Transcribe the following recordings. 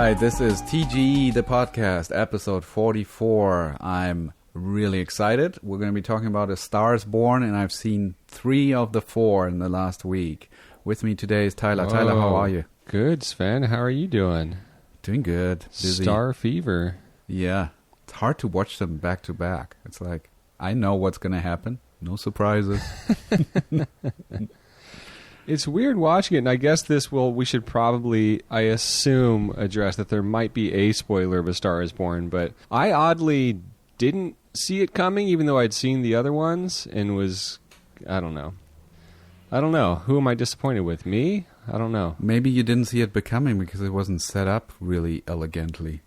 right, this is TGE, the podcast, episode 44. I'm really excited. We're going to be talking about A Star is Born, and I've seen 3 of the 4 in the last week. With me today is Tyler. Whoa. Tyler, how are you? Good, Sven. How are you doing? Doing good. Busy. Star Fever. Yeah. It's hard to watch them back to back. It's like, I know what's going to happen. No surprises. It's weird watching it, and I guess we should probably, I assume, address that there might be a spoiler of A Star is Born, but I oddly didn't see it coming, even though I'd seen the other ones, and was, I don't know. Who am I disappointed with? Me? I don't know. Maybe you didn't see it becoming because it wasn't set up really elegantly.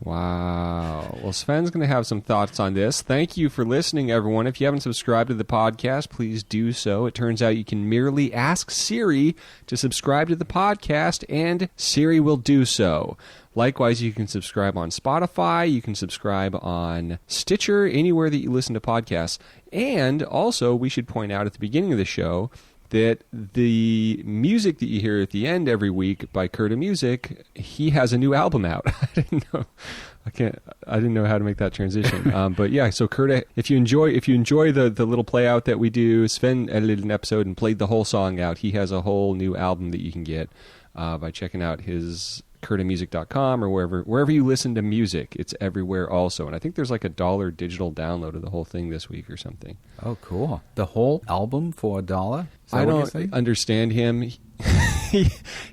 Wow. Well, Sven's going to have some thoughts on this. Thank you for listening, everyone. If you haven't subscribed to the podcast, please do so. It turns out you can merely ask Siri to subscribe to the podcast, and Siri will do so. Likewise, you can subscribe on Spotify. You can subscribe on Stitcher, anywhere that you listen to podcasts. And also, we should point out at the beginning of the show that the music that you hear at the end every week by Curta Music, he has a new album out. I didn't know how to make that transition. But yeah, so Curta, if you enjoy the little play out that we do, Sven edited an episode and played the whole song out. He has a whole new album that you can get by checking out his CurtaMusic.com or wherever you listen to music. It's everywhere also. And I think there's like $1 digital download of the whole thing this week or something. Oh, cool. The whole album for $1? I don't understand him.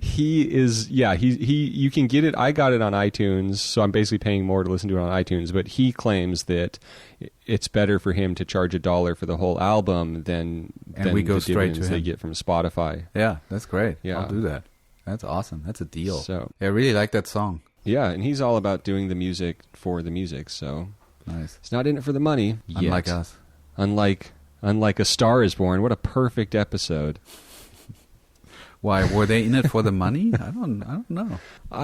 He is, yeah, you can get it. I got it on iTunes, so I'm basically paying more to listen to it on iTunes, but he claims that it's better for him to charge $1 for the whole album than we go the straight to him. they get from Spotify. Yeah, that's great. Yeah. I'll do that. That's awesome. That's a deal. So, I really like that song. Yeah, and he's all about doing the music for the music, so nice. He's not in it for the money yet. Unlike us. Unlike A Star is Born. What a perfect episode. Why, were they in it for the money? I don't know.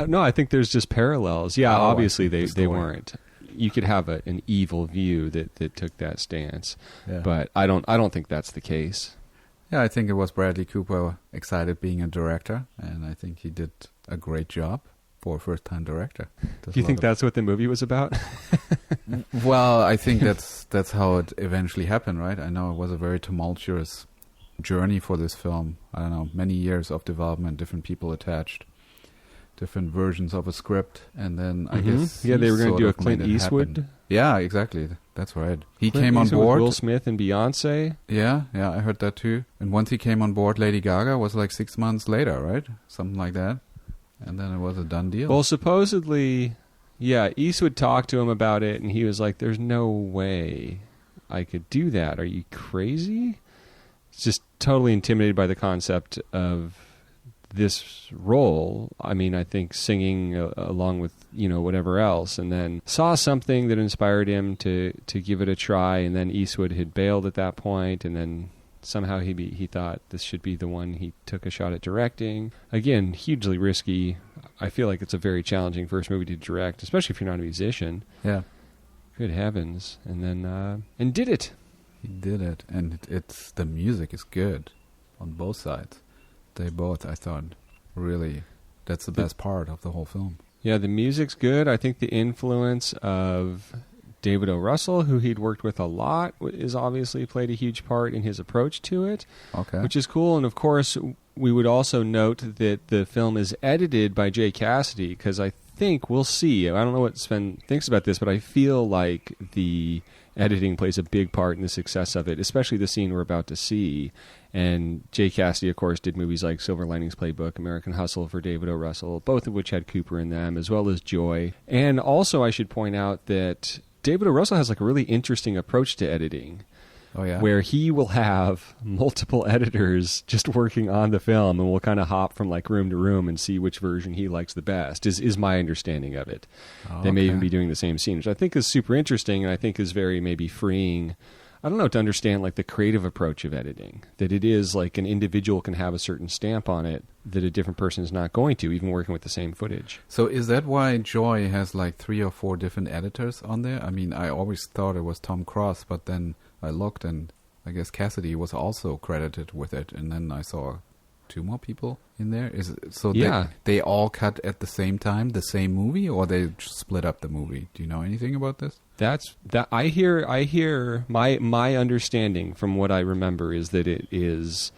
No, I think there's just parallels. Yeah, obviously they weren't. You could have an evil view that took that stance, yeah. But I don't think that's the case. Yeah, I think it was Bradley Cooper excited being a director, and I think he did a great job for a first-time director. Do you think that's what the movie was about? Well, I think that's how it eventually happened, right? I know it was a very tumultuous journey for this film. I don't know, many years of development, different people attached, different versions of a script, and then I guess they were going to do a Clint Eastwood. Happen. Yeah, exactly. That's right. He Clint came on Eastwood board. With Will Smith and Beyonce. Yeah, I heard that too. And once he came on board, Lady Gaga was like 6 months later, right? Something like that. And then it was a done deal. Well, supposedly, yeah, Eastwood talked to him about it, and he was like, "There's no way I could do that. Are you crazy?" It's just totally intimidated by the concept of this role. I mean, I think singing along with, whatever else, and then saw something that inspired him to give it a try, and then Eastwood had bailed at that point, and then somehow he thought this should be the one. He took a shot at directing. Again, hugely risky. I feel like it's a very challenging first movie to direct, especially if you're not a musician. Yeah. Good heavens. And then, and did it. He did it, and it's the music is good on both sides. They both, I thought, really, that's the best part of the whole film. Yeah, the music's good. I think the influence of David O. Russell, who he'd worked with a lot, is obviously played a huge part in his approach to it, okay, which is cool. And of course, we would also note that the film is edited by Jay Cassidy, because I think, we'll see, I don't know what Sven thinks about this, but I feel like the editing plays a big part in the success of it, especially the scene we're about to see. And Jay Cassidy, of course, did movies like Silver Linings Playbook, American Hustle for David O. Russell, both of which had Cooper in them, as well as Joy. And also, I should point out that David O. Russell has like a really interesting approach to editing. Oh, yeah. Where he will have multiple editors just working on the film, and we'll kind of hop from like room to room and see which version he likes the best, is my understanding of it. Oh, they may even be doing the same scene, which I think is super interesting, and I think is very maybe freeing, I don't know, to understand like the creative approach of editing. That it is like an individual can have a certain stamp on it that a different person is not going to, even working with the same footage. So is that why Joy has like 3 or 4 different editors on there? I mean, I always thought it was Tom Cross, but then I looked, and I guess Cassidy was also credited with it, and then I saw 2 more people in there? Is it, so Yeah. they all cut at the same time, the same movie, or they just split up the movie? Do you know anything about this? I hear my understanding from what I remember is that it is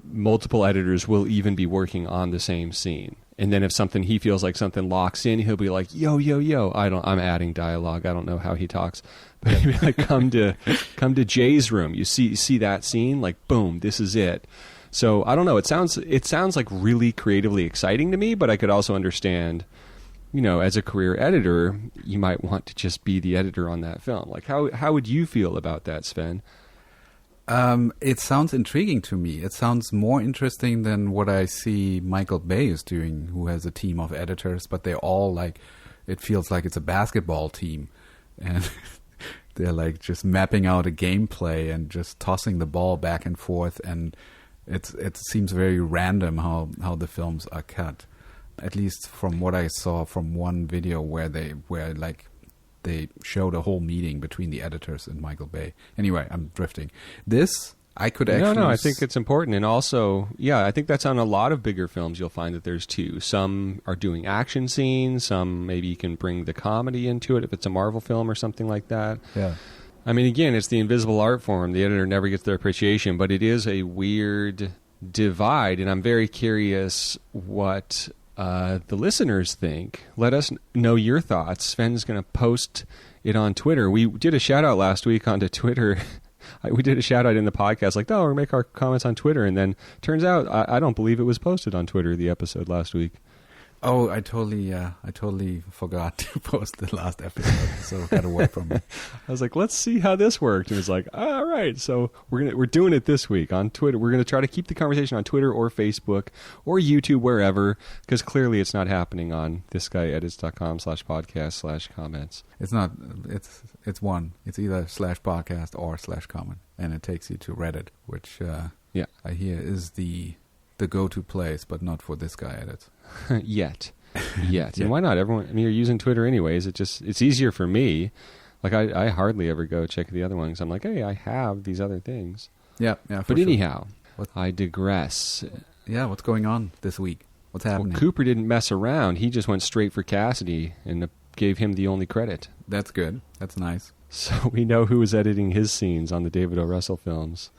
multiple editors will even be working on the same scene. And then if he feels like something locks in, he'll be like, yo, yo, yo. I'm adding dialogue. I don't know how he talks. But he'll be like, come to Jay's room. You see that scene? Like, boom, this is it. So I don't know. It sounds like really creatively exciting to me, but I could also understand, as a career editor, you might want to just be the editor on that film. Like, how would you feel about that, Sven? It sounds intriguing to me. It sounds more interesting than what I see Michael Bay is doing, who has a team of editors, but they're all like, it feels like it's a basketball team. And they're like just mapping out a gameplay and just tossing the ball back and forth. And it seems very random how the films are cut. At least from what I saw from one video where they showed a whole meeting between the editors and Michael Bay. Anyway, I'm drifting. This, I could actually... No, I think it's important. And also, I think that's on a lot of bigger films. You'll find that there's 2. Some are doing action scenes. Some maybe you can bring the comedy into it if it's a Marvel film or something like that. Yeah. I mean, again, it's the invisible art form. The editor never gets their appreciation, but it is a weird divide. And I'm very curious what... the listeners think. Let us know your thoughts. Sven's going to post it on Twitter. We did a shout out last week onto Twitter. We did a shout out in the podcast, like, we'll make our comments on Twitter. And then turns out I don't believe it was posted on Twitter, the episode last week. Oh, I totally forgot to post the last episode, so it got away from me. I was like, let's see how this worked. And it was like, all right, so we're doing it this week on Twitter. We're going to try to keep the conversation on Twitter or Facebook or YouTube, wherever, because clearly it's not happening on thisguyedits.com/podcast/comments. It's not. It's one. It's either /podcast or /comment, and it takes you to Reddit, which I hear is the go-to place, but not for This Guy Edits. Yet. And why not? Everyone, you're using Twitter anyways. It's easier for me. Like, I hardly ever go check the other ones. I'm like, hey, I have these other things. Yeah. But anyhow, I digress. Yeah, what's going on this week? What's happening? Well, Cooper didn't mess around. He just went straight for Cassidy and gave him the only credit. That's good. That's nice. So we know who was editing his scenes on the David O. Russell films.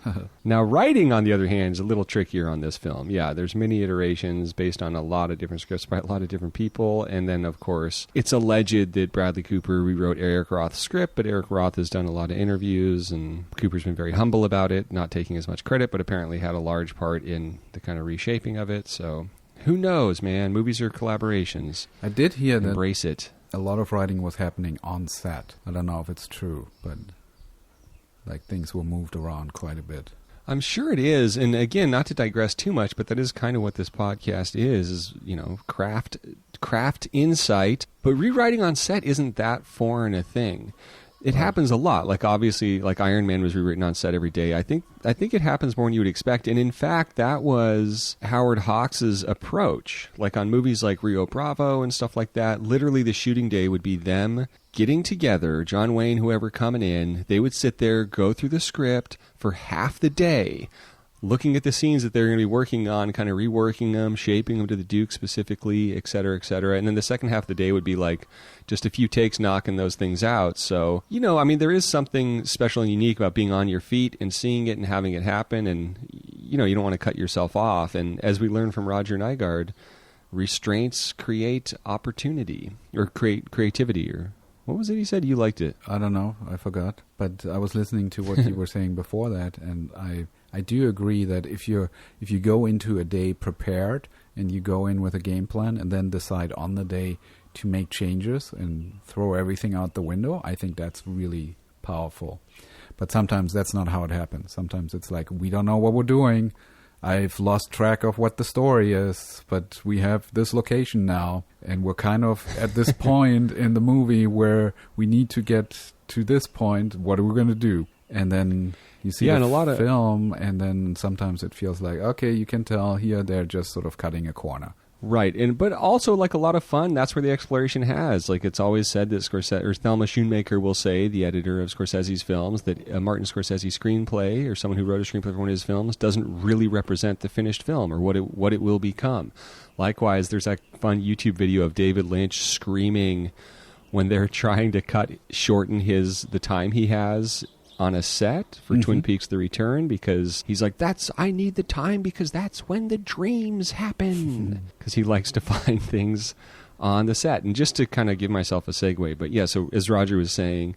Now, writing, on the other hand, is a little trickier on this film. Yeah, there's many iterations based on a lot of different scripts by a lot of different people. And then, of course, it's alleged that Bradley Cooper rewrote Eric Roth's script, but Eric Roth has done a lot of interviews, and Cooper's been very humble about it, not taking as much credit, but apparently had a large part in the kind of reshaping of it. So who knows, man? Movies are collaborations. I did hear that. Embrace it. A lot of writing was happening on set. I don't know if it's true, but like things were moved around quite a bit. I'm sure it is. And again, not to digress too much, but that is kind of what this podcast is craft insight. But rewriting on set isn't that foreign a thing. It happens a lot. Like, obviously, like Iron Man was rewritten on set every day. I think it happens more than you would expect. And in fact, that was Howard Hawks' approach. Like on movies like Rio Bravo and stuff like that, literally the shooting day would be them getting together, John Wayne, whoever coming in. They would sit there, go through the script for half the day, looking at the scenes that they're going to be working on, kind of reworking them, shaping them to the Duke specifically, et cetera, et cetera. And then the second half of the day would be like just a few takes knocking those things out. So, there is something special and unique about being on your feet and seeing it and having it happen. And, you don't want to cut yourself off. And as we learned from Roger Nygard, restraints create opportunity or create creativity. Or what was it he said? You liked it. I don't know. I forgot. But I was listening to what you were saying before that, and I do agree that if you go into a day prepared and you go in with a game plan and then decide on the day to make changes and throw everything out the window, I think that's really powerful. But sometimes that's not how it happens. Sometimes it's like, we don't know what we're doing. I've lost track of what the story is, but we have this location now, and we're kind of at this point in the movie where we need to get to this point. What are we going to do? And then you see film, and then sometimes it feels like, okay, you can tell here they're just sort of cutting a corner. Right, but also like a lot of fun. That's where the exploration has. Like it's always said that Scorsese or Thelma Schoonmaker will say, the editor of Scorsese's films, that a Martin Scorsese screenplay or someone who wrote a screenplay for one of his films doesn't really represent the finished film or what it will become. Likewise, there's that fun YouTube video of David Lynch screaming when they're trying to shorten the time he has on a set for Twin Peaks: The Return, because he's like, I need the time because that's when the dreams happen. Because he likes to find things on the set. And just to kind of give myself a segue, but yeah, so as Roger was saying,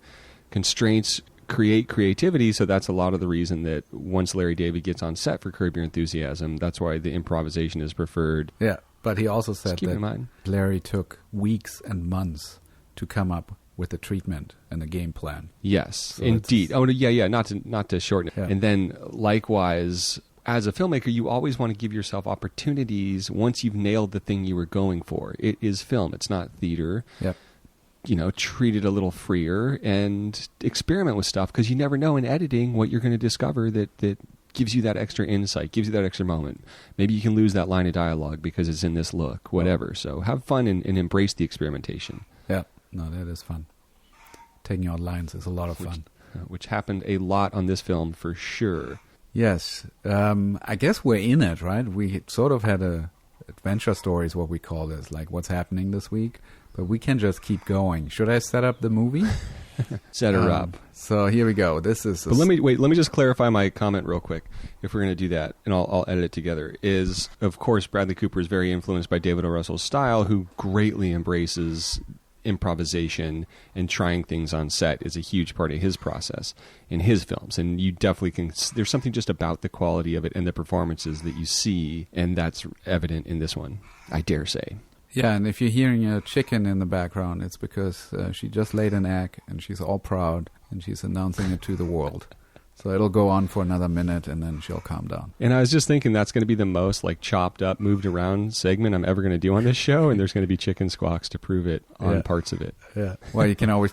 constraints create creativity, so that's a lot of the reason that once Larry David gets on set for Curb Your Enthusiasm, that's why the improvisation is preferred. Yeah, but he also said that Larry took weeks and months to come up with the treatment and the game plan. Yes, so indeed. Oh, yeah. Not to shorten it. Yeah. And then, likewise, as a filmmaker, you always want to give yourself opportunities once you've nailed the thing you were going for. It is film. It's not theater. Yep. Treat it a little freer and experiment with stuff, because you never know in editing what you're going to discover that gives you that extra insight, gives you that extra moment. Maybe you can lose that line of dialogue because it's in this look, whatever. So have fun and embrace the experimentation. Yeah. No, that is fun. Taking out lines is a lot of fun. Which happened a lot on this film, for sure. Yes. I guess we're in it, right? We sort of had a adventure story is what we call this, like what's happening this week. But we can just keep going. Should I set up the movie? Set her up. So here we go. This is... But let me just clarify my comment real quick, if we're going to do that, and I'll edit it together, is, of course, Bradley Cooper is very influenced by David O. Russell's style, who greatly embraces improvisation, and trying things on set is a huge part of his process in his films. And you definitely can, there's something just about the quality of it and the performances that you see, and that's evident in this one, I dare say. Yeah, and if you're hearing a chicken in the background, it's because she just laid an egg and she's all proud and she's announcing it to the world. So it'll go on for another minute and then she'll calm down. And I was just thinking that's going to be the most like chopped up, moved around segment I'm ever going to do on this show, and there's going to be chicken squawks to prove it on parts of it. Yeah. Well, you can always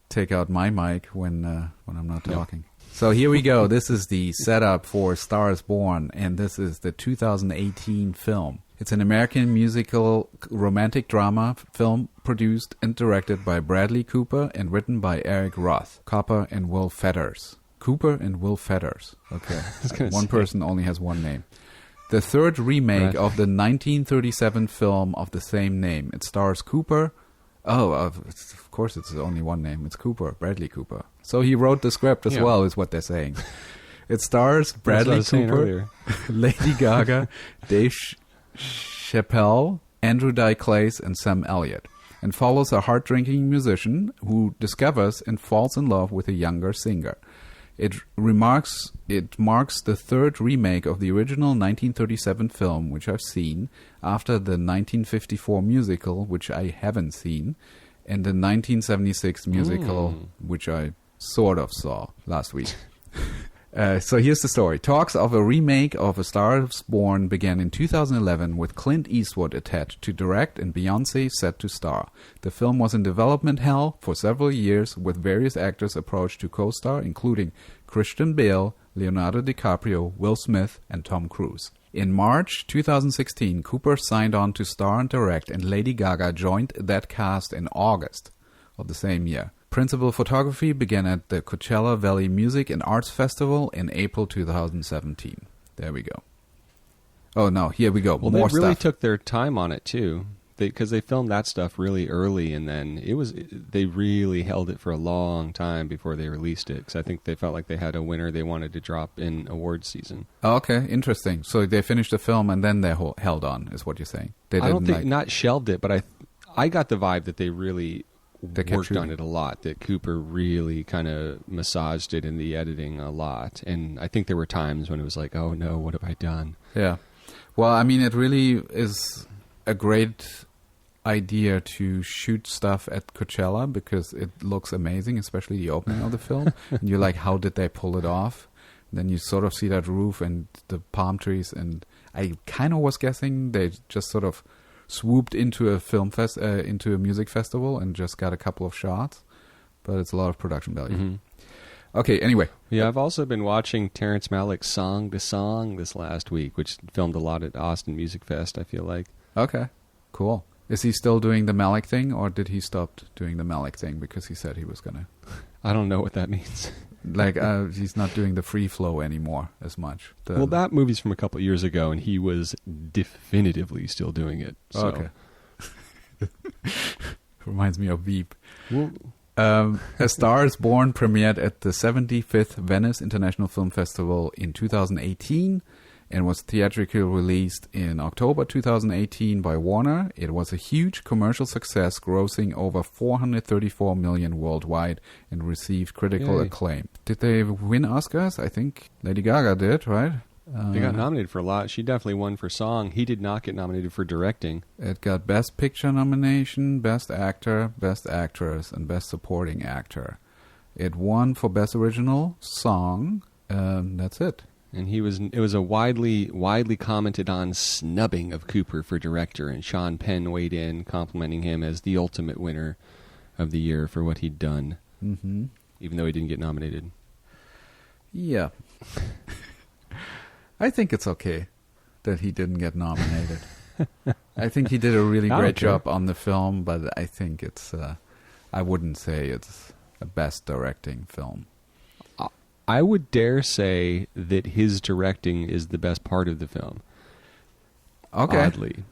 take out my mic when I'm not talking. So here we go. This is the setup for Star is Born, and this is the 2018 film. It's an American musical romantic drama film produced and directed by Bradley Cooper and written by Eric Roth, Cooper and Will Fetters. Cooper and Will Fetters. Okay. One person only has one name. The third remake of the 1937 film of the same name. It stars Cooper. Of course it's only one name. It's Cooper, Bradley Cooper. So he wrote the script as well, is what they're saying. It stars Bradley Cooper, Lady Gaga, Dave Chappelle, Andrew Dice Clay, and Sam Elliott, and follows a heart-drinking musician who discovers and falls in love with a younger singer. It marks the third remake of the original 1937 film, which I've seen, after the 1954 musical, which I haven't seen, and the 1976 musical, which I sort of saw last week. So here's the story. Talks of a remake of A Star is Born began in 2011 with Clint Eastwood attached to direct and Beyoncé set to star. The film was in development hell for several years, with various actors approached to co-star, including Christian Bale, Leonardo DiCaprio, Will Smith, and Tom Cruise. In March 2016, Cooper signed on to star and direct, and Lady Gaga joined that cast in August of the same year. Principal photography began at the Coachella Valley Music and Arts Festival in April 2017. There we go. Oh, no, here we go. Well, more they really stuff. took their time on it, too, because they filmed that stuff really early, and then they really held it for a long time before they released it, because I think they felt like they had a winner they wanted to drop in awards season. Oh, okay, interesting. So they finished the film and then they held on, is what you're saying. They I don't think, not shelved it, but I got the vibe that they really... They worked on it a lot, that Cooper really kind of massaged it in the editing a lot. And I think there were times when it was like, oh no, what have I done? Yeah. Well, I mean, it really is a great idea to shoot stuff at Coachella because it looks amazing, especially the opening of the film. And you're like, how did they pull it off? And then you sort of see that roof and the palm trees. And I kind of was guessing they just sort of swooped into a into a music festival and just got a couple of shots, but it's a lot of production value. Mm-hmm. Okay, anyway. Yeah, I've also been watching Terrence Malick's Song to Song this last week, which filmed a lot at Austin Music Fest, I feel like. Okay, cool. Is he still doing the Malick thing, or did he stop doing the Malick thing because he said he was gonna? I don't know what that means. Like, he's not doing the free flow anymore as much. Well, that movie's from a couple of years ago, and he was definitively still doing it. So. Okay. Reminds me of Veep. Well, A Star is Born premiered at the 75th Venice International Film Festival in 2018 and was theatrically released in October 2018 by Warner. It was a huge commercial success, grossing over $434 million worldwide and received critical acclaim. Did they win Oscars? I think Lady Gaga did, right? They got nominated for a lot. She definitely won for song. He did not get nominated for directing. It got Best Picture nomination, Best Actor, Best Actress, and Best Supporting Actor. It won for Best Original Song. That's it. And it was a widely commented on snubbing of Cooper for director, and Sean Penn weighed in, complimenting him as the ultimate winner of the year for what he'd done, even though he didn't get nominated. Yeah. I think it's okay that he didn't get nominated. I think he did a really great job on the film, but I think it's, I wouldn't say it's a best directing film. I would dare say that his directing is the best part of the film. Okay. Oddly.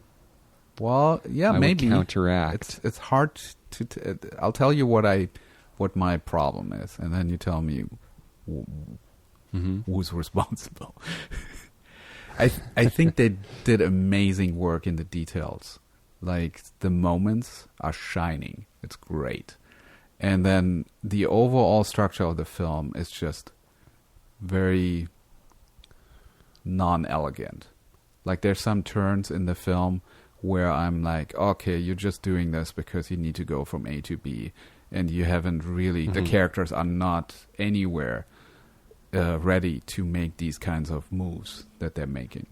Well, yeah, I maybe. would counteract. It's hard to I'll tell you what my problem is, and then you tell me who's responsible. I think they did amazing work in the details. Like, the moments are shining. It's great. And then the overall structure of the film is just very non-elegant. Like, there's some turns in the film where I'm like, okay, you're just doing this because you need to go from A to B, and you haven't really, the characters are not anywhere ready to make these kinds of moves that they're making,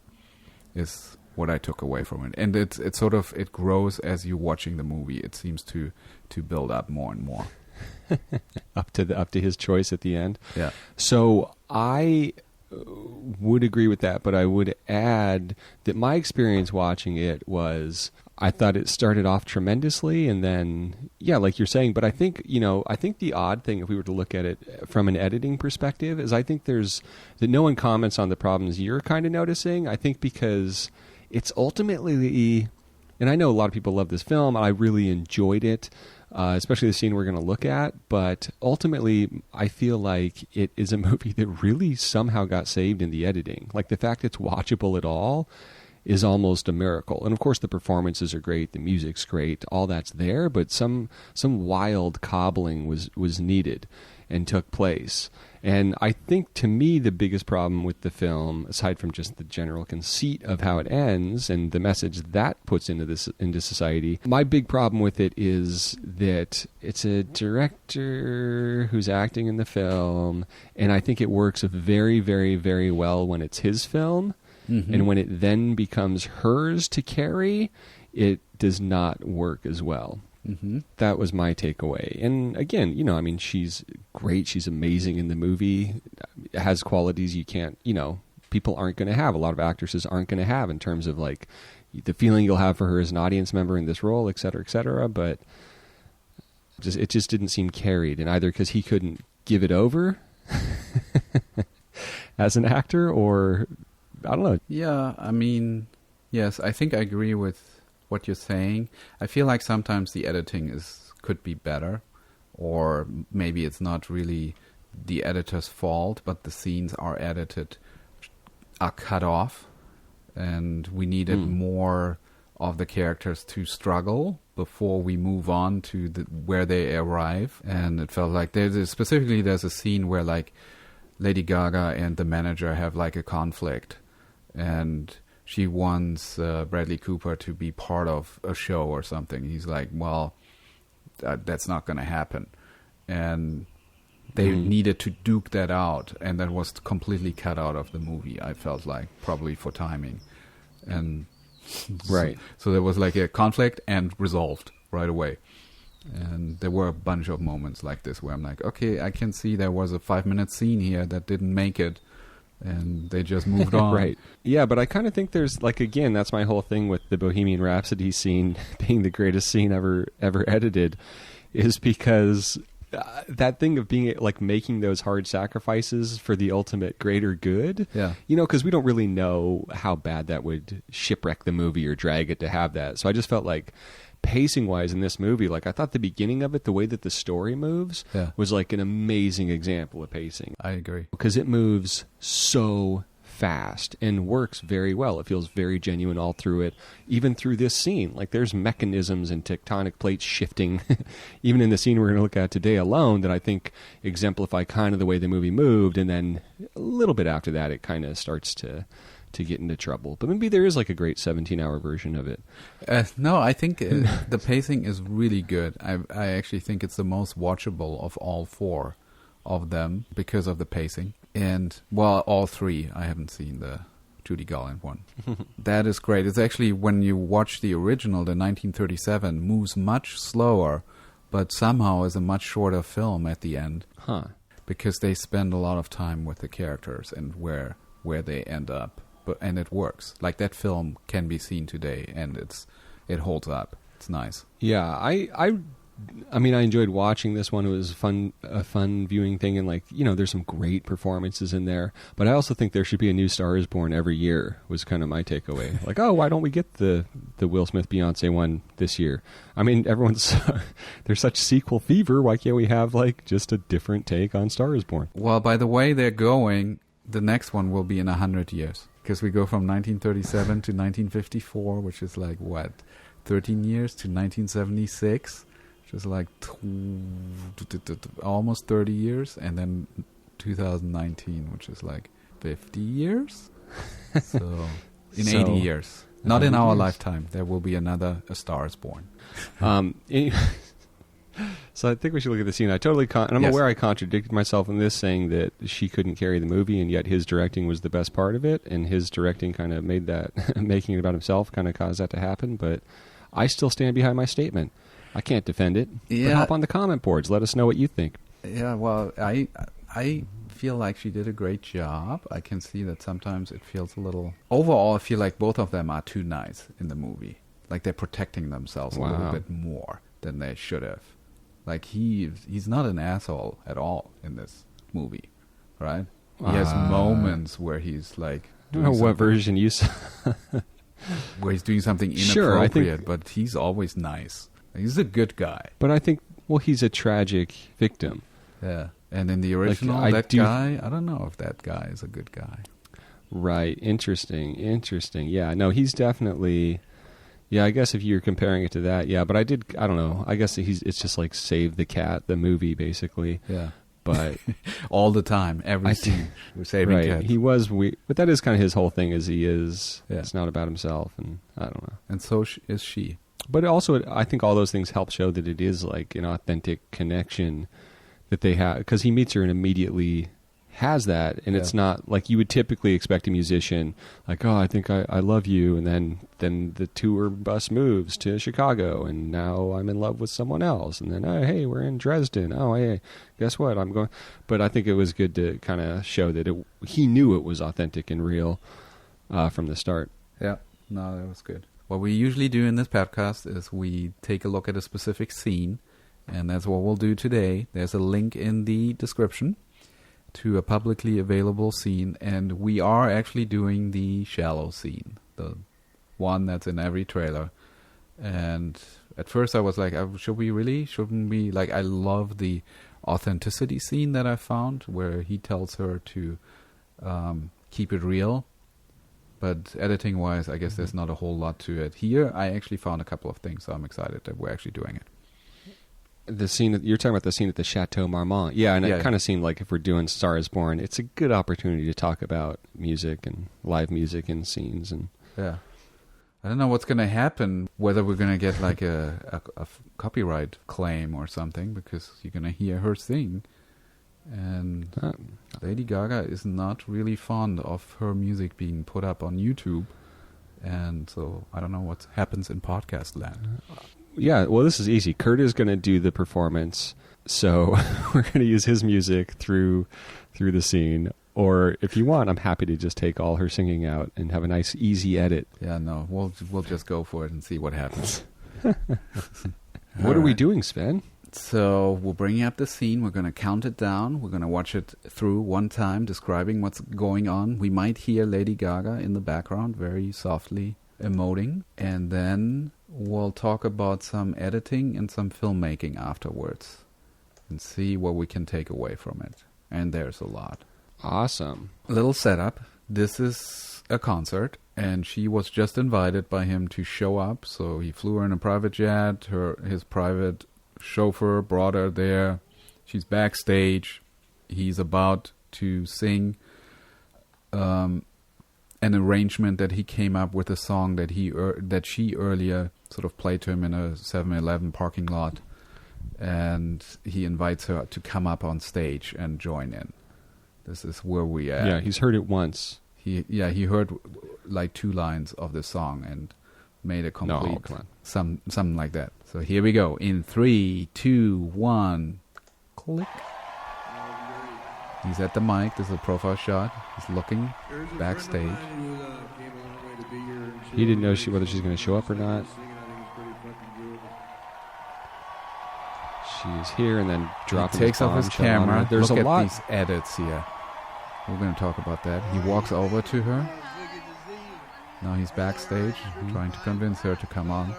is what I took away from it. And it's sort of, it grows as you're watching the movie. It seems to build up more and more. up to his choice at the end. Yeah. So I would agree with that, but I would add that my experience watching it was, I thought it started off tremendously, and then, yeah, like you're saying, but I think the odd thing, if we were to look at it from an editing perspective, is I think that no one comments on the problems you're kind of noticing. I think because it's ultimately, and I know a lot of people love this film, I really enjoyed it, especially the scene we're going to look at, but ultimately I feel like it is a movie that really somehow got saved in the editing. Like, the fact it's watchable at all is almost a miracle. And of course the performances are great, the music's great, all that's there, but some wild cobbling was needed and took place. And I think, to me, the biggest problem with the film, aside from just the general conceit of how it ends and the message that puts into society, my big problem with it is that it's a director who's acting in the film, and I think it works very, very, very well when it's his film. And when it then becomes hers to carry, it does not work as well. That was my takeaway. And again, she's great. She's amazing in the movie. It has qualities you can't, people aren't going to have. A lot of actresses aren't going to have, in terms of like the feeling you'll have for her as an audience member in this role, et cetera, et cetera. But it just didn't seem carried, and either because he couldn't give it over as an actor, or I don't know. Yeah, yes, I think I agree with what you're saying. I feel like sometimes the editing could be better, or maybe it's not really the editor's fault, but the scenes are cut off, and we needed more of the characters to struggle before we move on to where they arrive. And it felt like there's a scene where like Lady Gaga and the manager have like a conflict, and she wants Bradley Cooper to be part of a show or something. He's like, well, that's not going to happen. And they needed to duke that out, and that was completely cut out of the movie, I felt like, probably for timing. And right. So there was like a conflict and resolved right away. And there were a bunch of moments like this where I'm like, okay, I can see there was a 5-minute scene here that didn't make it, and they just moved on. Right. Yeah, but I kind of think there's, like, again, that's my whole thing with the Bohemian Rhapsody scene being the greatest scene ever edited, is because that thing of being, like, making those hard sacrifices for the ultimate greater good. Yeah. You know, because we don't really know how bad that would shipwreck the movie or drag it to have that. So I just felt like, pacing-wise in this movie, like, I thought the beginning of it, the way that the story moves, was like an amazing example of pacing. I agree. Because it moves so fast and works very well. It feels very genuine all through it, even through this scene. Like, there's mechanisms and tectonic plates shifting, even in the scene we're going to look at today alone, that I think exemplify kind of the way the movie moved, and then a little bit after that, it kind of starts to get into trouble. But maybe there is like a great 17-hour version of it. No, I think the pacing is really good. I actually think it's the most watchable of all four of them because of the pacing. And, well, all three. I haven't seen the Judy Garland one. That is great. It's actually, when you watch the original, the 1937, moves much slower, but somehow is a much shorter film at the end. Huh. Because they spend a lot of time with the characters and where they end up. And it works. Like, that film can be seen today, and it holds up. It's nice. Yeah, I mean, I enjoyed watching this one. It was a fun viewing thing, and, like, you know, there's some great performances in there. But I also think there should be a new Star is Born every year. Was kind of my takeaway. Like, oh, why don't we get the Will Smith Beyonce one this year? I mean, everyone's there's such sequel fever. Why can't we have, like, just a different take on Star is Born? Well, by the way they're going, the next one will be in 100 years. Because we go from 1937 to 1954, which is like, what, 13 years, to 1976, which is like almost 30 years, and then 2019, which is like 50 years? So, in 80 years. Not in our lifetime. There will be A Star is Born. So I think we should look at the scene. I totally, and I'm aware I contradicted myself in this, saying that she couldn't carry the movie, and yet his directing was the best part of it, and his directing kind of made that, making it about himself, kind of caused that to happen. But I still stand behind my statement. I can't defend it. Yeah. But hop on the comment boards. Let us know what you think. Yeah, well, I feel like she did a great job. I can see that sometimes it feels a little... Overall, I feel like both of them are too nice in the movie. Like, they're protecting themselves a little bit more than they should have. Like, he's not an asshole at all in this movie, right? He has moments where he's like... I don't know what version you saw. Where he's doing something inappropriate, but he's always nice. He's a good guy. But I think, well, he's a tragic victim. Yeah. And in the original, I don't know if that guy is a good guy. Right. Interesting. Yeah, no, he's definitely... Yeah, I guess if you're comparing it to that, yeah. But I don't know. I guess it's just like Save the Cat, the movie, basically. Yeah. But all the time, every scene, we're saving cats. He was but that is kind of his whole thing. It's not about himself, and I don't know. And so is she. But also, I think all those things help show that it is like an authentic connection that they have, because he meets her and immediately has that, and it's not like you would typically expect a musician, like, oh, I think I love you, and then the tour bus moves to Chicago, and now I'm in love with someone else, and then, oh, hey, we're in Dresden, oh, hey, guess what, I'm going. But I think it was good to kind of show that he knew it was authentic and real from the start. Yeah, no, that was good. What we usually do in this podcast is we take a look at a specific scene, and that's what we'll do today. There's a link in the description to a publicly available scene, and we are actually doing the shallow scene, the one that's in every trailer. And at first I was like, shouldn't we? Like, I love the authenticity scene that I found, where he tells her to keep it real. But editing-wise, I guess there's not a whole lot to it. Here, I actually found a couple of things, so I'm excited that we're actually doing it. The scene you're talking about, the scene at the Chateau Marmont, it kind of seemed like if we're doing Star is Born, it's a good opportunity to talk about music and live music and scenes, and I don't know what's going to happen, whether we're going to get like a copyright claim or something, because you're going to hear her sing, and Lady Gaga is not really fond of her music being put up on YouTube, and so I don't know what happens in podcast land. Yeah, well, this is easy. Kurt is going to do the performance, so we're going to use his music through the scene. Or if you want, I'm happy to just take all her singing out and have a nice, easy edit. Yeah, no, we'll just go for it and see what happens. What are we doing, Sven? So we'll bring up the scene. We're going to count it down. We're going to watch it through one time, describing what's going on. We might hear Lady Gaga in the background, very softly emoting. And then we'll talk about some editing and some filmmaking afterwards and see what we can take away from it. And there's a lot. Awesome. Little setup. This is a concert, and she was just invited by him to show up. So he flew her in a private jet. His private chauffeur brought her there. She's backstage. He's about to sing an arrangement that he came up with, a song that that she earlier sort of played to him in a 7-Eleven parking lot, and he invites her to come up on stage and join in. This is where we are. Yeah, he's heard it once. He heard like 2 lines of the song and made a complete something like that. So here we go. In 3, 2, 1, click. He's at the mic. This is a profile shot. He's looking backstage. He didn't know whether she's going to show up or not. She's here, and then dropping. He takes off his camera. There's Look a lot. At these edits here. We're going to talk about that. He walks over to her. Now he's backstage, trying to convince her to come on.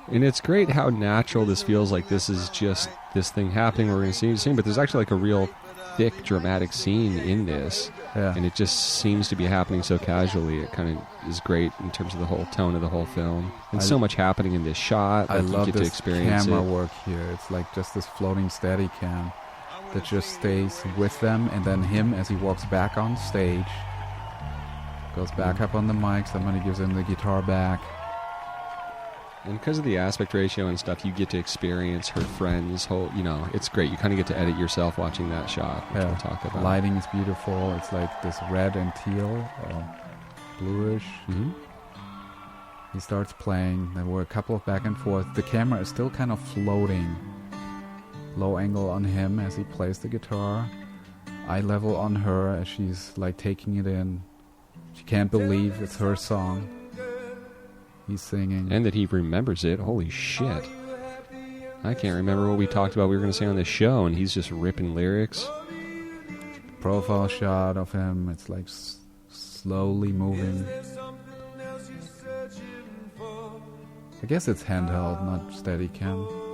And it's great how natural this feels. Like this is just this thing happening. We're going to see the scene, but there's actually like a real thick, dramatic scene in this. Yeah. And it just seems to be happening so casually. It kind of is great in terms of the whole tone of the whole film. And so much happening in this shot. I love you get this to experience camera it. work here. It's like just this floating steady cam that just stays with them, and then him as he walks back on stage goes back up on the mic. Somebody gives him the guitar back. And because of the aspect ratio and stuff, you get to experience her friend's whole, it's great. You kind of get to edit yourself watching that shot, which we'll talk about. Lighting is beautiful. It's like this red and teal, bluish. Mm-hmm. He starts playing. There were a couple of back and forth. The camera is still kind of floating. Low angle on him as he plays the guitar. Eye level on her as she's like taking it in. She can't believe it's her song. He's singing. And that he remembers it. Holy shit. I can't remember what we talked about we were going to say on this show, and he's just ripping lyrics. Profile shot of him. It's like slowly moving. I guess it's handheld, not Steadicam.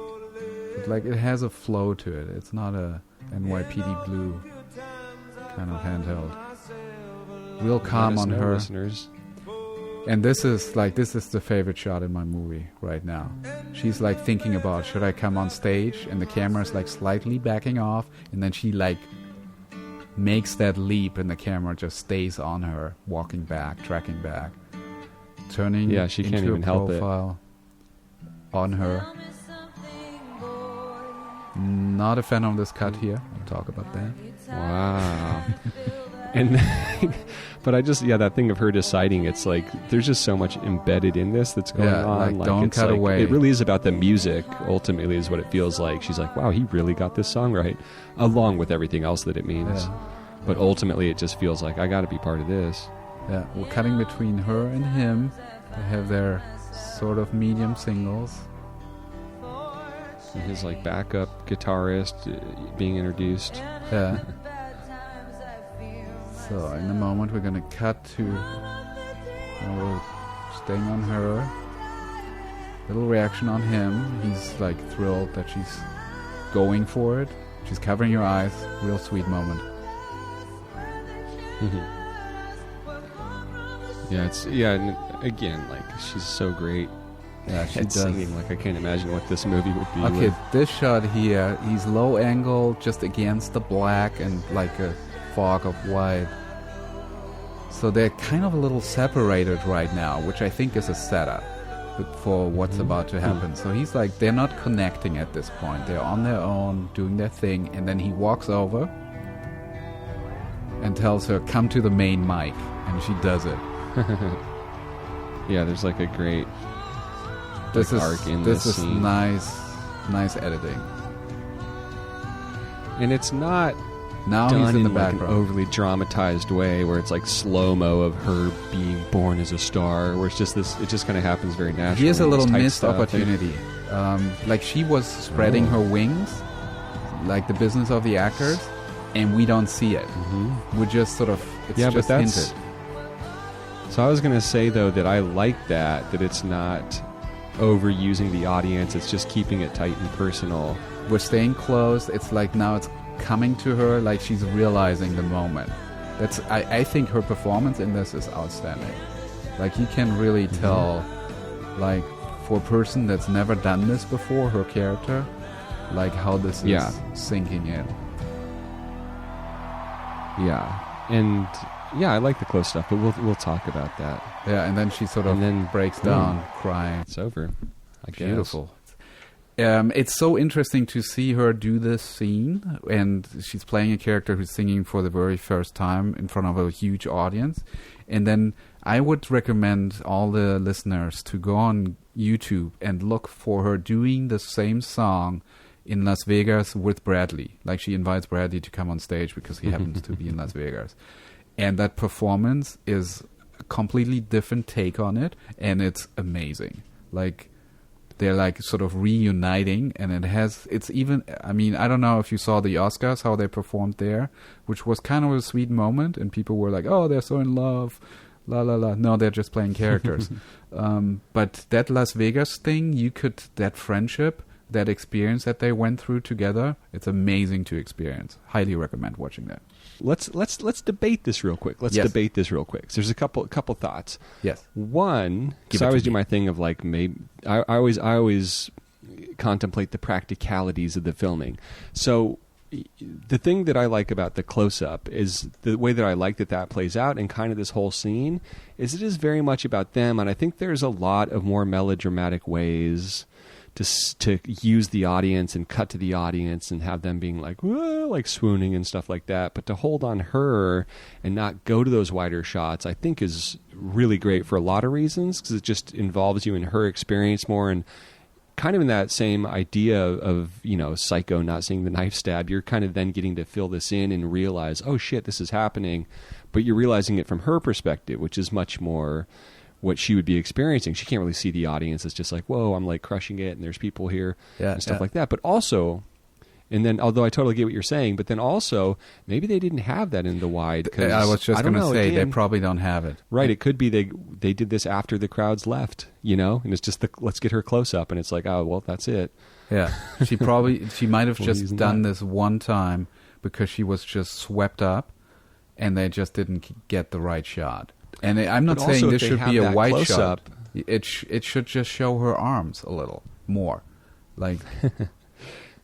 But like it has a flow to it. It's not a NYPD Blue kind of handheld. Real calm on her. Listeners. And this is the favorite shot in my movie right now. She's like thinking about, should I come on stage? And the camera's like slightly backing off, and then she like makes that leap, and the camera just stays on her, walking back, tracking back, turning she can't into even a help profile on her. Not a fan of this cut here. We'll talk about that. Wow. And but I just that thing of her deciding, it's like there's just so much embedded in this that's going on. Like don't cut away. It really is about the music. Ultimately, is what it feels like. She's like, wow, he really got this song right, along with everything else that it means. Yeah. But ultimately, it just feels like I got to be part of this. Yeah, we're cutting between her and him. They have their sort of medium singles. And his like backup guitarist being introduced. Yeah. So in a moment we're gonna cut to we're staying on her. Little reaction on him. He's like thrilled that she's going for it. She's covering her eyes. Real sweet moment. And again, like she's so great. Yeah, she at does. Singing. Like I can't imagine what this movie would be. Okay, with. this shot here, he's low angle, just against the black and like a fog of white. So they're kind of a little separated right now, which I think is a setup for what's about to happen. So he's like, they're not connecting at this point. They're on their own, doing their thing, and then he walks over and tells her, come to the main mic, and she does it. Yeah, there's like a great arc in this is scene. nice editing. And it's not Now done he's in the like an background. overly dramatized way where it's like slow-mo of her being born as a star, where it's just this, it just kind of happens very naturally. Here's a little this tight missed stuff. opportunity. Like she was spreading her wings, like the business of the actors, and we don't see it. We're just sort of, it's Yeah, but just that's- hinted. So I was going to say, though, that I like that it's not overusing the audience, it's just keeping it tight and personal. We're staying close. It's like now it's coming to her, like she's realizing the moment. That's I think her performance in this is outstanding. Like you can really tell, like for a person that's never done this before, her character, like how this is sinking in. Yeah. And yeah, I like the close stuff, but we'll talk about that. Yeah, and then she sort of And then breaks down, crying. It's over. I guess. Beautiful. It's so interesting to see her do this scene, and she's playing a character who's singing for the very first time in front of a huge audience. And then I would recommend all the listeners to go on YouTube and look for her doing the same song in Las Vegas with Bradley. Like she invites Bradley to come on stage because he happens to be in Las Vegas. And that performance is a completely different take on it, and it's amazing. Like they're like sort of reuniting, and it's even, I mean, I don't know if you saw the Oscars, how they performed there, which was kind of a sweet moment, and people were like, oh, they're so in love, la la la. No, they're just playing characters. But that Las Vegas thing, that friendship, that experience that they went through together, it's amazing to experience. Highly recommend watching that. Let's debate this real quick. Let's Yes. debate this real quick. So there's a couple thoughts. Yes. One, Give because it I always to do me. my thing of like maybe I always contemplate the practicalities of the filming. So the thing that I like about the close up is the way that I like that plays out, and kind of this whole scene is it is very much about them, and I think there's a lot of more melodramatic ways to use the audience and cut to the audience and have them being like, whoa, like swooning and stuff like that. But to hold on her and not go to those wider shots, I think is really great for a lot of reasons, because it just involves you in her experience more, and kind of in that same idea of, you know, Psycho not seeing the knife stab, you're kind of then getting to fill this in and realize, oh shit, this is happening. But you're realizing it from her perspective, which is much more what she would be experiencing. She can't really see the audience. It's just like, whoa, I'm like crushing it and there's people here and stuff like that. But also, and then although I totally get what you're saying, but then also maybe they didn't have that in the wide. Cause I was just going to say, again, they probably don't have it. Right. It could be they did this after the crowds left, you know, and it's just let's get her close up, and it's like, oh, well, that's it. Yeah. She might have Well, just using done that. this one time because she was just swept up and they just didn't get the right shot. And I'm not But saying also, this if they should have be a that wide close shot. up- It should just show her arms a little more. Like,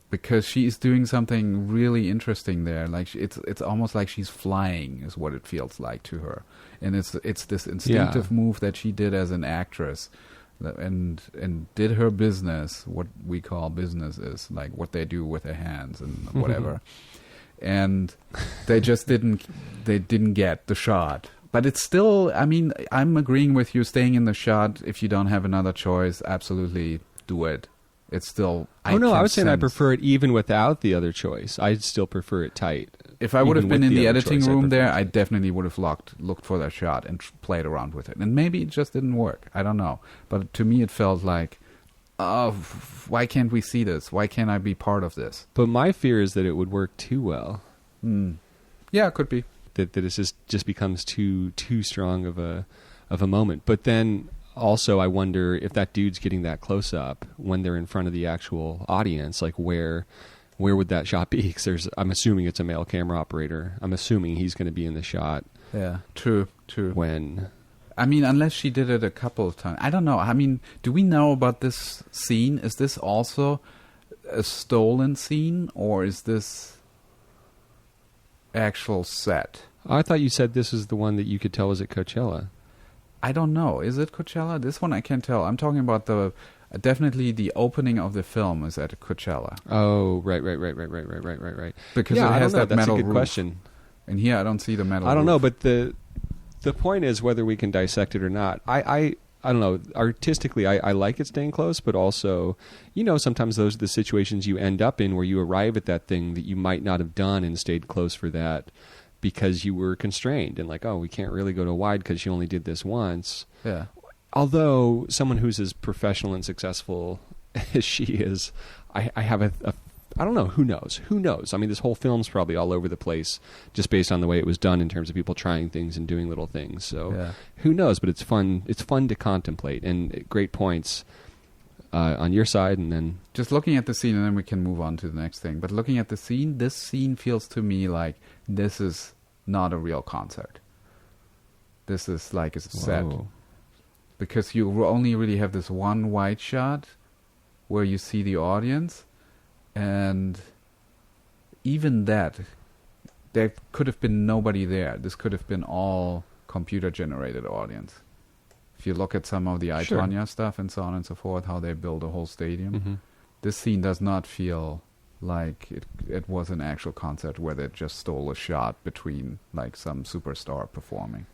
because she's doing something really interesting there. Like it's almost like she's flying is what it feels like to her. And it's this instinctive move that she did as an actress. And did her business, what we call business is, like what they do with their hands and whatever. And they just didn't get the shot. But it's still, I mean, I'm agreeing with you, staying in the shot. If you don't have another choice, absolutely do it. It's still, I was saying I sense- prefer it even without the other choice. I'd still prefer it tight. If I would have Even been with in the the other editing choice, I room prefer there, it I tight. definitely would have looked for that shot and played around with it. And maybe it just didn't work. I don't know. But to me, it felt like, oh, why can't we see this? Why can't I be part of this? But my fear is that it would work too well. Yeah, it could be. That it just becomes too strong of a moment. But then also I wonder if that dude's getting that close up when they're in front of the actual audience, like where would that shot be? Because I'm assuming it's a male camera operator. I'm assuming he's going to be in the shot. Yeah, true. When I mean, unless she did it a couple of times. I don't know. I mean, do we know about this scene? Is this also a stolen scene, or is this actual set? I thought you said this is the one that you could tell was at Coachella. I don't know. Is it Coachella? This one I can't tell. I'm talking about definitely the opening of the film is at Coachella. Oh, right. Because yeah, it has I don't know. that That's metal a good roof. question. And here I don't see the metal I don't know, roof. but the point is whether we can dissect it or not. I I don't know, artistically, I like it staying close, but also, sometimes those are the situations you end up in where you arrive at that thing that you might not have done and stayed close for that because you were constrained and like, oh, we can't really go to wide because you only did this once. Yeah. Although someone who's as professional and successful as she is, I have I don't know, who knows? I mean, this whole film's probably all over the place just based on the way it was done in terms of people trying things and doing little things. So who knows? But it's fun. It's fun to contemplate, and great points on your side. And then just looking at the scene, and then we can move on to the next thing. But looking at the scene, this scene feels to me like this is not a real concert. This is like a set. Because you only really have this one wide shot where you see the audience. And even that, there could have been nobody there. This could have been all computer-generated audience. If you look at some of the I, Tonya stuff and so on and so forth, how they build a whole stadium, this scene does not feel like it was an actual concert where they just stole a shot between like some superstar performing.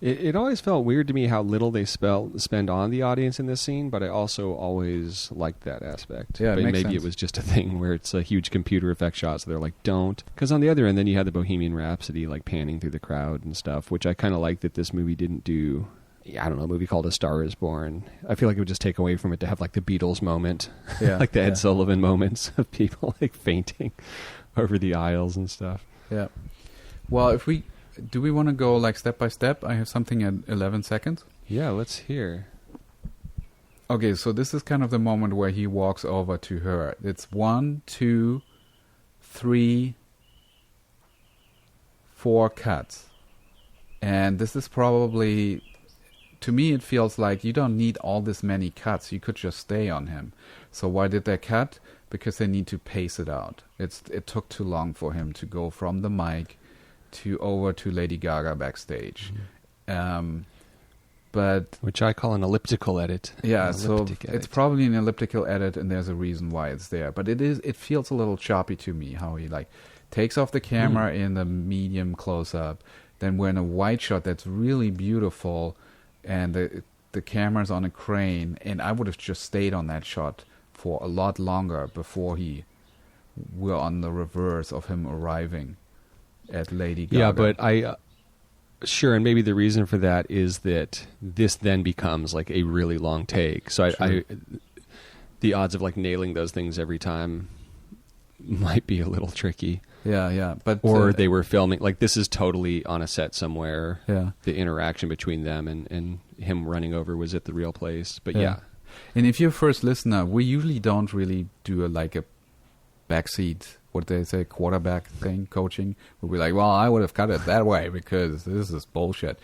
It always felt weird to me how little they spend on the audience in this scene, but I also always liked that aspect. Yeah, but makes maybe sense. It was just a thing where it's a huge computer effect shot, so they're like, don't. Because on the other end, then you had the Bohemian Rhapsody like panning through the crowd and stuff, which I kind of like that this movie didn't do. I don't know, a movie called A Star Is Born. I feel like it would just take away from it to have like the Beatles moment, like the Ed Sullivan moments of people like fainting over the aisles and stuff. Yeah. Well, do we want to go like step by step? I have something at 11 seconds. Yeah, let's hear. Okay, so this is kind of the moment where he walks over to her. It's 1, 2, 3, 4 cuts. And this is probably, to me it feels like you don't need all this many cuts. You could just stay on him. So why did they cut? Because they need to pace it out. It took too long for him to go from the mic over to Lady Gaga backstage. But which I call an elliptical edit. Yeah, so it's probably an elliptical edit, and there's a reason why it's there. But it feels a little choppy to me, how he like takes off the camera in the medium close-up, then we're in a wide shot that's really beautiful, and the camera's on a crane, and I would have just stayed on that shot for a lot longer before we're on the reverse of him arriving at Lady Gaga. Yeah, but sure, and maybe the reason for that is that this then becomes like a really long take. So the odds of like nailing those things every time might be a little tricky. Yeah, but they were filming like this is totally on a set somewhere. Yeah, the interaction between them and him running over was at the real place. But yeah. And if you're a first listener, we usually don't really do a backseat, what they say, quarterback thing, coaching. We'll be like, well, I would have cut it that way because this is bullshit.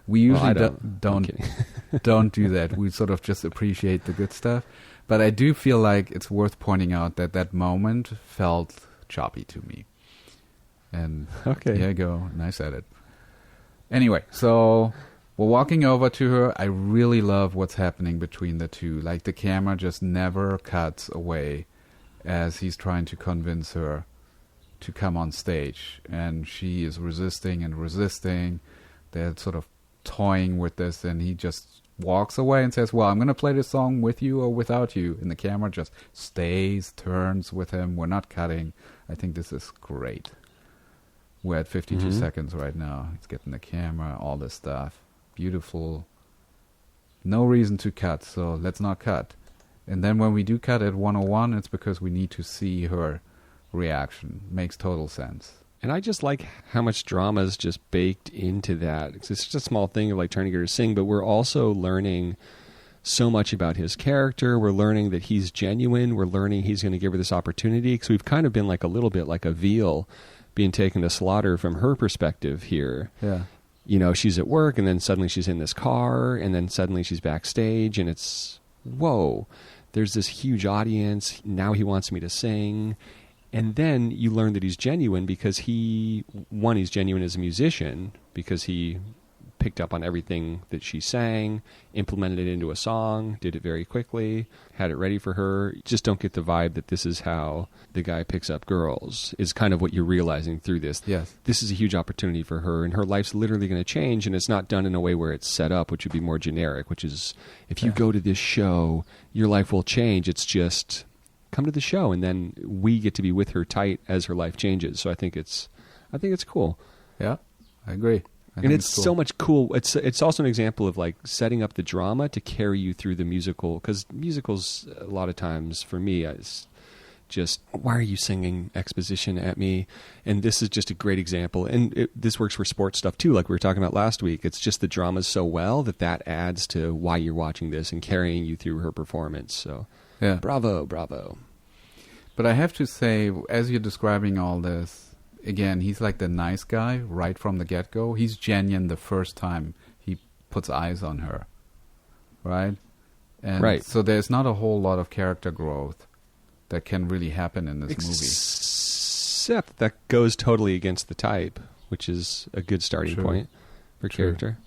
We usually don't do that. We sort of just appreciate the good stuff. But I do feel like it's worth pointing out that moment felt choppy to me. And okay, here you go. Nice edit. Anyway, so we're walking over to her. I really love what's happening between the two. Like the camera just never cuts away as he's trying to convince her to come on stage. And she is resisting and resisting. They're sort of toying with this, and he just walks away and says, well, I'm going to play this song with you or without you. And the camera just stays, turns with him. We're not cutting. I think this is great. We're at 52 seconds right now. He's getting the camera, all this stuff. Beautiful. No reason to cut, so let's not cut. And then when we do cut at 101, it's because we need to see her reaction. Makes total sense. And I just like how much drama is just baked into that. It's just a small thing of like turning her to sing, but we're also learning so much about his character. We're learning that he's genuine. We're learning he's going to give her this opportunity, because we've kind of been like a little bit like a veal being taken to slaughter from her perspective here. Yeah. You know, she's at work, and then suddenly she's in this car, and then suddenly she's backstage, and it's, whoa, there's this huge audience. Now he wants me to sing. And then you learn that he's genuine because he's genuine as a musician, because he picked up on everything that she sang, implemented it into a song, did it very quickly, had it ready for her. Just don't get the vibe that this is how the guy picks up girls, is kind of what you're realizing through this. Yes. This is a huge opportunity for her, and her life's literally going to change, and it's not done in a way where it's set up, which would be more generic, which is, if you go to this show, your life will change. It's just, come to the show, and then we get to be with her tight as her life changes. So I think it's cool. Yeah, I agree. And it's so much cool. It's also an example of like setting up the drama to carry you through the musical, because musicals a lot of times for me is just, why are you singing exposition at me? And this is just a great example. And this works for sports stuff too, like we were talking about last week. It's just the drama's so well that adds to why you're watching this and carrying you through her performance. So yeah, bravo. But I have to say, as you're describing all this, again, he's like the nice guy right from the get-go. He's genuine the first time he puts eyes on her, right? And right. So there's not a whole lot of character growth that can really happen in this movie. Except that goes totally against the type, which is a good starting point for character.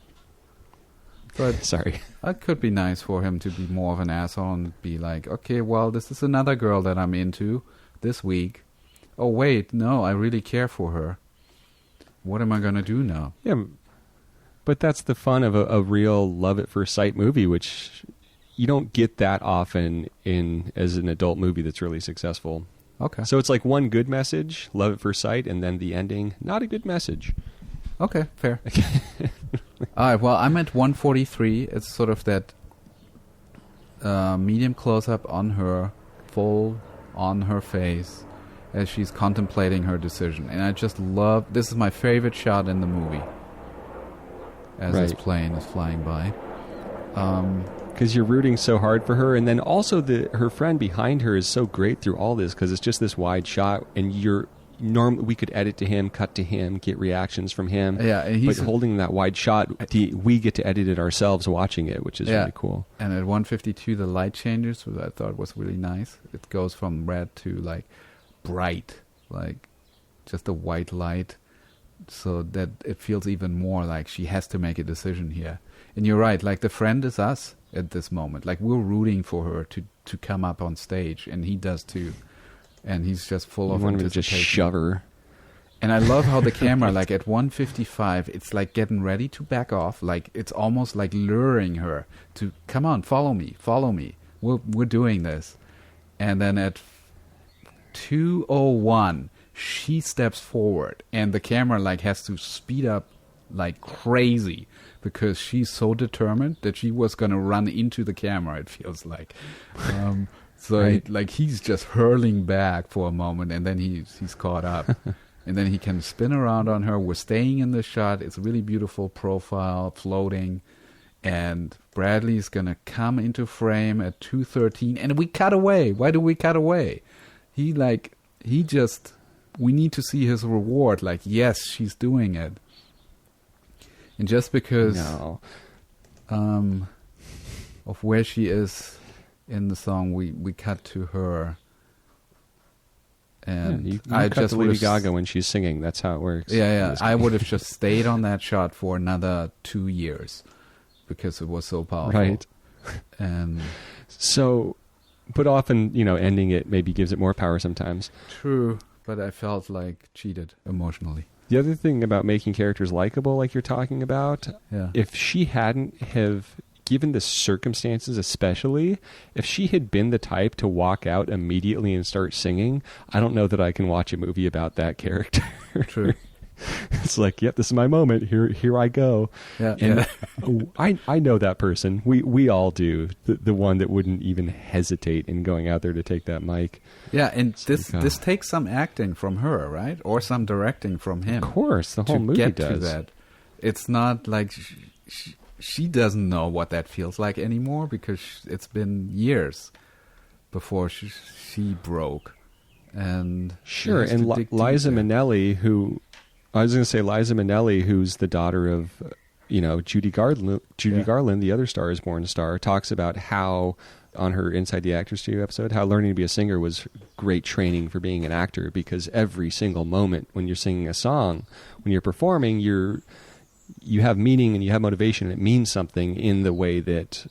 But sorry. It could be nice for him to be more of an asshole and be like, okay, well, this is another girl that I'm into this week. Oh, wait, no, I really care for her. What am I going to do now? Yeah, but that's the fun of a real love at first sight movie, which you don't get that often as an adult movie that's really successful. Okay. So it's like one good message, love at first sight, and then the ending, not a good message. Okay, fair. All right, well, I'm at 143. It's sort of that medium close-up on her, full on her face, as she's contemplating her decision. And I just love, this is my favorite shot in the movie, as this plane is flying by. Because you're rooting so hard for her, and then also her friend behind her is so great through all this, because it's just this wide shot, and we could edit to him, cut to him, get reactions from him. Yeah, and he's but holding that wide shot, we get to edit it ourselves watching it, which is really cool. And at 152, the light changes, which I thought was really nice. It goes from red to like bright, like just a white light, so that it feels even more like she has to make a decision here. And you're right, like the friend is us at this moment. Like we're rooting for her to come up on stage, and he does too. And he's just full of anticipation. Just shove her. And I love how the camera, like at 155, it's like getting ready to back off. Like it's almost like luring her to, come on, follow me. We're doing this. And then at 2:01, she steps forward, and the camera like has to speed up like crazy, because she's so determined that she was going to run into the camera, it feels like. So right. like he's just hurling back for a moment, and then he's caught up. And then he can spin around on her. We're staying in the shot. It's a really beautiful profile, floating. And Bradley's going to come into frame at 2:13, and we cut away. Why do we cut away? We need to see his reward. Like, yes, she's doing it. And just because of where she is in the song, we cut to her. And you I cut just to Lady Gaga when she's singing. That's how it works. Yeah. I would have just stayed on that shot for another 2 years, because it was so powerful. Right. And so, but often, ending it maybe gives it more power sometimes. True, but I felt like cheated emotionally. The other thing about making characters likable, like you're talking about, if she hadn't have, given the circumstances especially, if she had been the type to walk out immediately and start singing, I don't know that I can watch a movie about that character. True. It's like, yep, this is my moment. Here I go. Yeah. And I know that person. We all do. The one that wouldn't even hesitate in going out there to take that mic. Yeah, and this takes some acting from her, right? Or some directing from him. Of course, the whole movie get does. To that. It's not like she doesn't know what that feels like anymore, because it's been years before she broke. And sure, and Liza Minnelli, Liza Minnelli, who's the daughter of, Judy Garland, the other Star is Born star, talks about how, on her Inside the Actors Studio episode, how learning to be a singer was great training for being an actor, because every single moment when you're singing a song, when you're performing, you have meaning and you have motivation, and it means something in the way that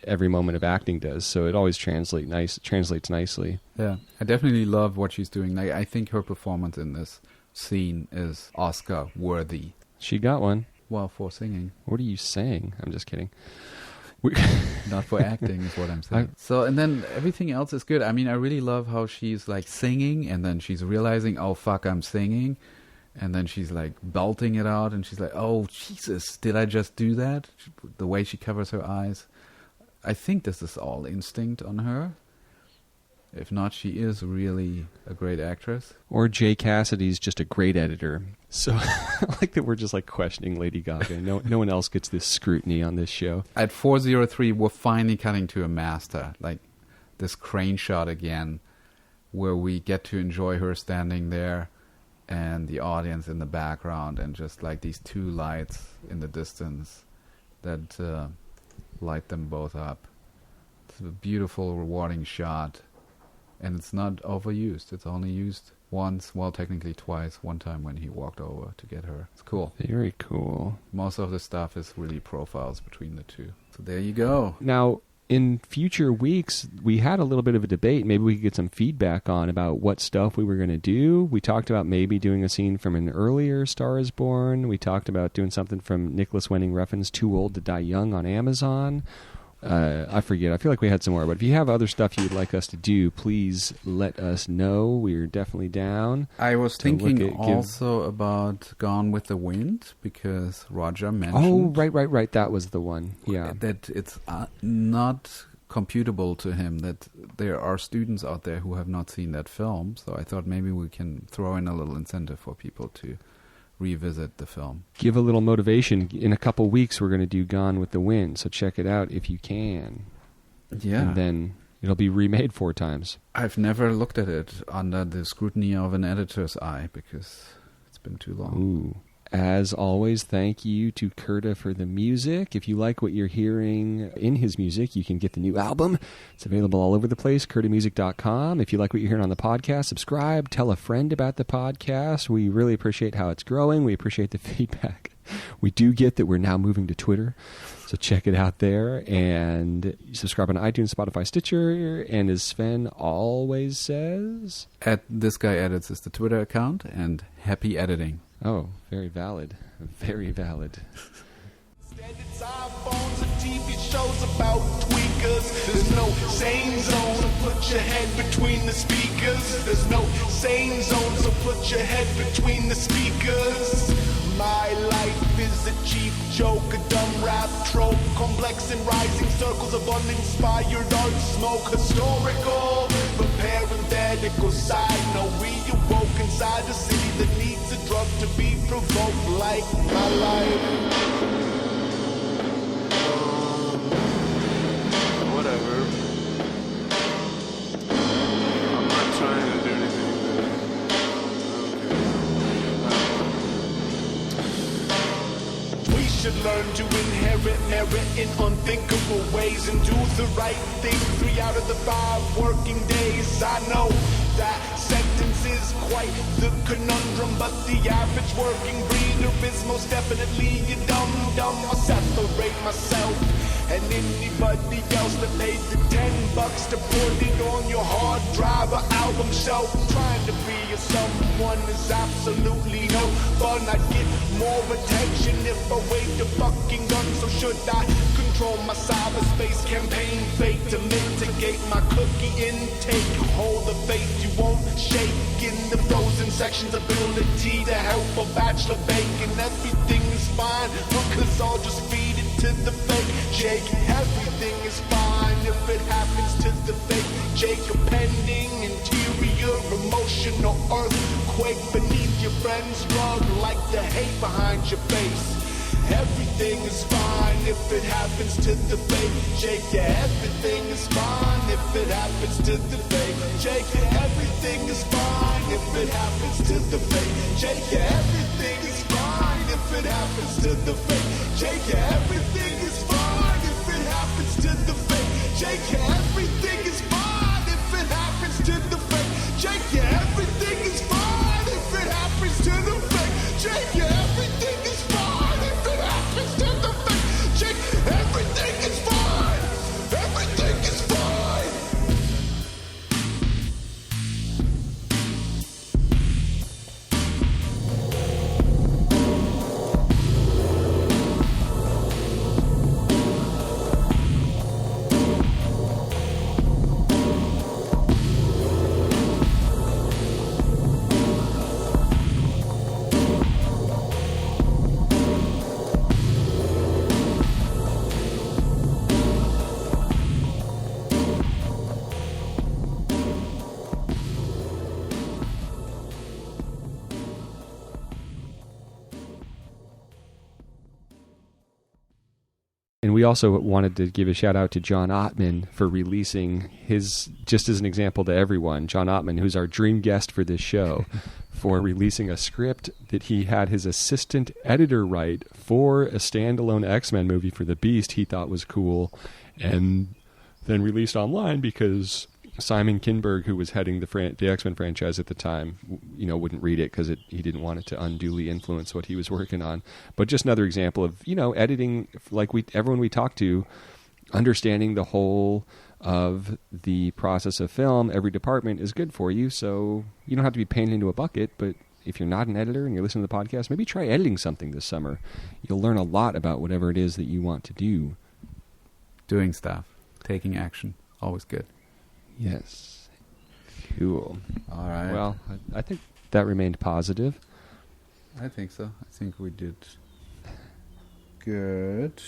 every moment of acting does. So it always translates nicely. Yeah, I definitely love what she's doing. Like, I think her performance in this scene is Oscar worthy. She got one. Well, for singing. What are you saying? I'm just kidding. Not for acting is what I'm saying. So, and then everything else is good. I mean, I really love how she's like singing, and then she's realizing, oh fuck, I'm singing. And then she's like belting it out, and she's like, oh Jesus, did I just do that? The way she covers her eyes. I think this is all instinct on her. If not, she is really a great actress. Or Jay Cassidy's just a great editor. So I like that we're just like questioning Lady Gaga. No one else gets this scrutiny on this show. At 4:03, we're finally cutting to a master. Like this crane shot again, where we get to enjoy her standing there and the audience in the background, and just like these two lights in the distance that light them both up. It's a beautiful, rewarding shot. And it's not overused. It's only used once, well, technically twice. One time when he walked over to get her. It's cool. Very cool. Most of the stuff is really profiles between the two. So there you go. Now, in future weeks, we had a little bit of a debate. Maybe we could get some feedback on about what stuff we were going to do. We talked about maybe doing a scene from an earlier Star is Born. We talked about doing something from Nicholas Winding Refn's Too Old to Die Young on Amazon. I forget. I feel like we had some more. But if you have other stuff you would like us to do, please let us know. We're definitely down. I was thinking also about Gone with the Wind, because Roger mentioned... Oh, right. That was the one. Yeah. That it's not computable to him that there are students out there who have not seen that film. So I thought maybe we can throw in a little incentive for people to revisit the film. Give a little motivation. In a couple weeks, we're going to do Gone with the Wind, so check it out if you can. Yeah. And then it'll be remade 4 times. I've never looked at it under the scrutiny of an editor's eye, because it's been too long. Ooh. As always, thank you to Kurta for the music. If you like what you're hearing in his music, you can get the new album. It's available all over the place, kurtamusic.com. If you like what you're hearing on the podcast, subscribe. Tell a friend about the podcast. We really appreciate how it's growing. We appreciate the feedback. We do get that we're now moving to Twitter, so check it out there. And subscribe on iTunes, Spotify, Stitcher. And as Sven always says... At This Guy Edits is the Twitter account, and happy editing. Oh, very valid. Very valid. It's iPhones and TV shows about tweakers. There's no sane zone, so put your head between the speakers. There's no sane zone, so put your head between the speakers. My life is a cheap joke, a dumb rap trope, complex and rising circles of uninspired art smoke, historical, but parenthetical side. No, we awoke inside a city that needs a drug to be provoked, like my life. Whatever. I'm not trying to do anything good. We should learn to inherit merit in unthinkable ways and do the right thing 3 out of the 5 working days. I know that sentence is quite the conundrum, but the average working breeder is most definitely a dumb. I'll separate myself and anybody else that paid the $10 to put it on your hard drive or album shelf. Trying to be a someone is absolutely no fun. I get more attention if I wave the fucking gun. So should I control my cyberspace campaign fate to mitigate my cookie intake? Hold the faith you won't shake in the frozen section's ability to help a bachelor bake, and everything is fine because I'll just feed it to the fake Jake. Everything is fine if it happens to the fake Jake. A pending interior emotional earthquake beneath your friend's rug, like the hate behind your face. Everything is fine if it happens to the fake Jake. Yeah, everything is fine if it happens to the fake Jake. Everything is fine if it happens to the fake Jake. Yeah, everything is fine if it happens to the fake Jake. Yeah, everything is fine if it happens to the fake Jake. Yeah, everything is fine if it happens to the fake Jake. Yeah, everything is fine if it happens to the fake Jake. Yeah, everything is fine if it we also wanted to give a shout out to John Ottman for releasing his, just as an example to everyone, John Ottman, who's our dream guest for this show, for releasing a script that he had his assistant editor write for a standalone X-Men movie for the Beast he thought was cool, and then released online because Simon Kinberg, who was heading the X-Men franchise at the time, wouldn't read it because he didn't want it to unduly influence what he was working on. But just another example of, editing, like everyone we talked to, understanding the whole of the process of film. Every department is good for you, so you don't have to be painted into a bucket. But if you're not an editor and you're listening to the podcast, maybe try editing something this summer. You'll learn a lot about whatever it is that you want to do. Doing stuff, taking action, always good. Yes. Cool. All right. Well, I think that remained positive. I think so. I think we did good.